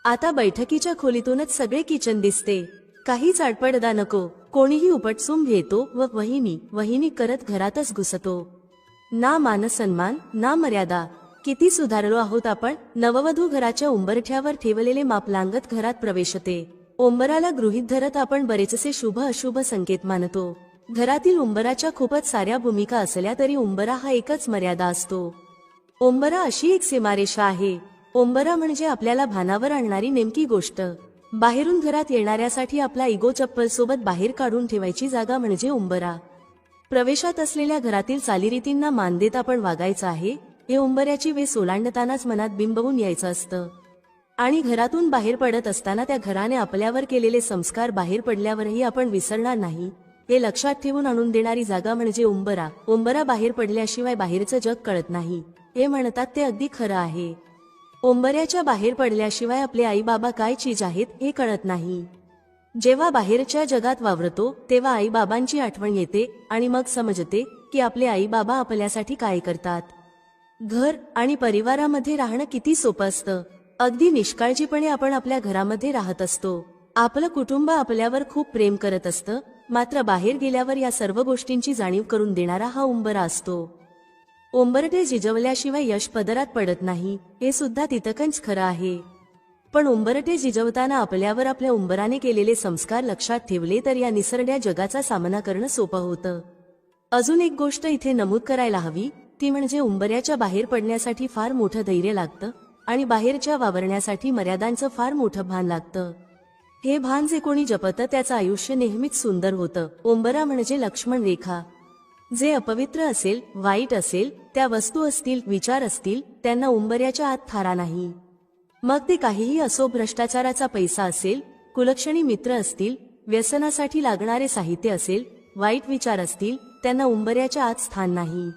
आता बैठकीच्या खोलीतूनच सगळे किचन दिसते. काहीच आडपडदा नको. कोणीही उपटसूम घेतो व वहिनी करत घरातच घुसतो. ना मानसन्मान ना मर्यादा. किती सुधारलो आहोत आपण. नववधू घराच्या उंबरठ्यावर ठेवलेले माप लांगत घरात प्रवेशते. उंबराला गृहीत धरत आपण बरेचसे शुभ अशुभ संकेत मानतो. घरातील उंबराच्या खूपच साऱ्या भूमिका असल्या तरी उंबरा हा एकच मर्यादा असतो. उंबरा अशी एक सीमारेषा आहे. उंबरा म्हणजे आपल्याला भानावर आणणारी नेमकी गोष्ट. बाहेरून घरात येणाऱ्यासाठी आपला इगो चप्पल सोबत बाहेर काढून ठेवायची जागा म्हणजे उंबरा. प्रवेशात असलेल्या घरातील चालीरीतींना मान देत आपण वागायचं आहे हे उंबऱ्याची वेस ओलांडतानाच मनात बिंबवून यायचं असतं. आणि घरातून बाहेर पडत असताना त्या घराने आपल्यावर केलेले संस्कार बाहेर पडल्यावरही आपण विसरणार नाही हे लक्षात ठेवून आणून देणारी जागा म्हणजे उंबरा. उंबरा बाहेर पडल्याशिवाय बाहेरचं जग कळत नाही हे म्हणतात ते अगदी खरं आहे. उंबऱ्याच्या बाहेर पडल्याशिवाय आपले आई बाबा काय चीज आहेत हे कळत नाही. जेव्हा बाहेरच्या जगात वावरतो तेव्हा आई बाबांची आठवण येते आणि मग समजते की आपले आई बाबा आपल्यासाठी काय करतात. घर आणि परिवारामध्ये राहणं किती सोपं असतं. अगदी निष्काळजीपणे आपण आपल्या घरामध्ये राहत असतो. आपलं कुटुंब आपल्यावर खूप प्रेम करत असतं. मात्र बाहेर गेल्यावर या सर्व गोष्टींची जाणीव करून देणारा हा उंबरा असतो. उंबरठे जिजवल्याशिवाय यश पदरात पडत नाही हे सुद्धा तितकंच खरं आहे. पण उंबरठे जिजवताना आपल्यावर आपल्या उंबराने केलेले संस्कार लक्षात ठेवले तर या निसरड्या जगाचा सामना करणं सोपं होतं. अजून एक गोष्ट इथे नमूद करायला हवी ती म्हणजे उंबऱ्याच्या बाहेर पडण्यासाठी फार मोठं धैर्य लागतं आणि बाहेरच्या वावरण्यासाठी मर्यादांचं फार मोठं भान लागतं. हे भान जे कोणी जपतं त्याचं आयुष्य नेहमीच सुंदर होतं. उंबरा म्हणजे लक्ष्मण रेखा. जे अपवित्र असेल, वाईट असेल, त्या वस्तू असतील, विचार असतील, त्यांना उंबऱ्याच्या आत थारा नाही. मग ते काहीही असो, भ्रष्टाचाराचा पैसा असेल, कुलक्षणी मित्र असतील, व्यसनासाठी लागणारे साहित्य असेल, वाईट विचार असतील, त्यांना उंबऱ्याच्या आत स्थान नाही.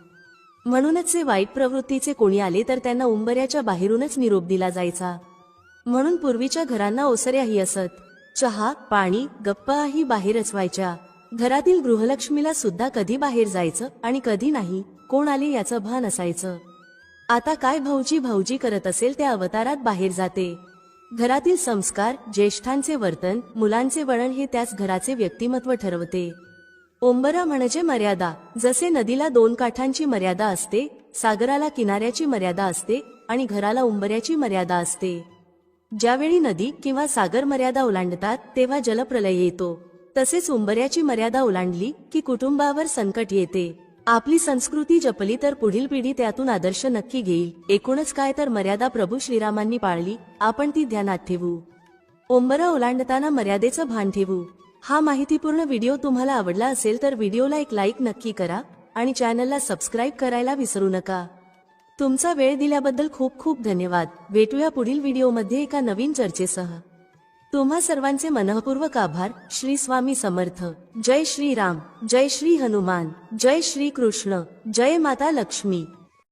म्हणूनच जे वाईट प्रवृत्तीचे कोणी आले तर त्यांना उंबऱ्याच्या बाहेरूनच निरोप दिला जायचा. म्हणून पूर्वीच्या घरांना ओसऱ्याही असत. चहा, पाणी, गप्पाही बाहेरच व्हायच्या. घरातील गृहलक्ष्मीला सुद्धा कधी बाहेर जायचं आणि कधी नाही, कोण आले याचं भान असायचं. आता काय भाऊजी करत असेल त्या अवतारात बाहेर जाते. घरातील संस्कार, ज्येष्ठांचे वर्तन, मुलांचे वळण हे त्याच घराचे व्यक्तिमत्व ठरवते. उंबरा म्हणजे मर्यादा. जसे नदीला 2 काठांची मर्यादा असते, सागराला किनाऱ्याची मर्यादा असते आणि घराला उंबऱ्याची मर्यादा असते. ज्यावेळी नदी किंवा सागर मर्यादा ओलांडतात तेव्हा जलप्रलय येतो. तसेच उंबऱ्याची मर्यादा ओलांडली की कुटुंबावर संकट येते. आपली संस्कृती जपली तर पुढील पिढी त्यातून आदर्श नक्की घेईल. एकूणच काय तर मर्यादा प्रभू श्रीरामांनी पाळली, आपण ती ध्यानात ठेवू. उंबरा ओलांडताना मर्यादेचं भान ठेवू. हा माहितीपूर्ण व्हिडिओ तुम्हाला आवडला असेल तर व्हिडिओला एक लाईक नक्की करा आणि चॅनलला सबस्क्राईब करायला विसरू नका. तुमचा वेळ दिल्याबद्दल खूप खूप धन्यवाद. भेटूया पुढील व्हिडिओमध्ये एका नवीन चर्चेसह. तुम्हा सर्वांचे मनःपूर्वक आभार. श्री स्वामी समर्थ. जय श्री राम, जय श्री हनुमान, जय श्री कृष्ण, जय माता लक्ष्मी.